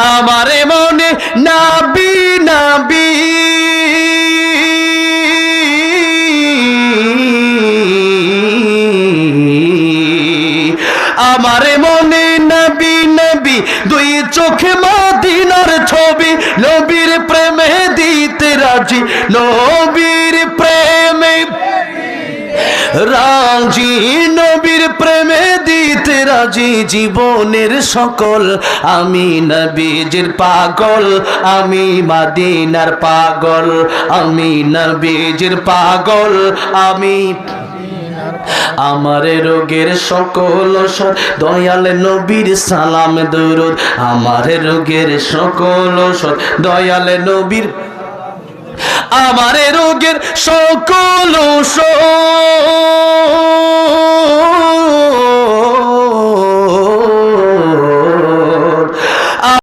আমারে মনে নাবি নাবি আমারে মনে নবী নবী দুই চোখে মদিনার ছবি নবীর প্রেমে দিতে রাজি নবীর প্রেমে রাজি নবীর প্রেমে দিতে রাজি জীবনের সকল আমি নবীজির পাগল আমি মদিনার পাগল আমি নবীজির পাগল আমি আমার রোগের সকল ওষুধ দয়াল নবীর সালাম দরুদ আমার রোগের সকল ওষুধ দয়াল নবীর আমার রোগের সকল ওষুধ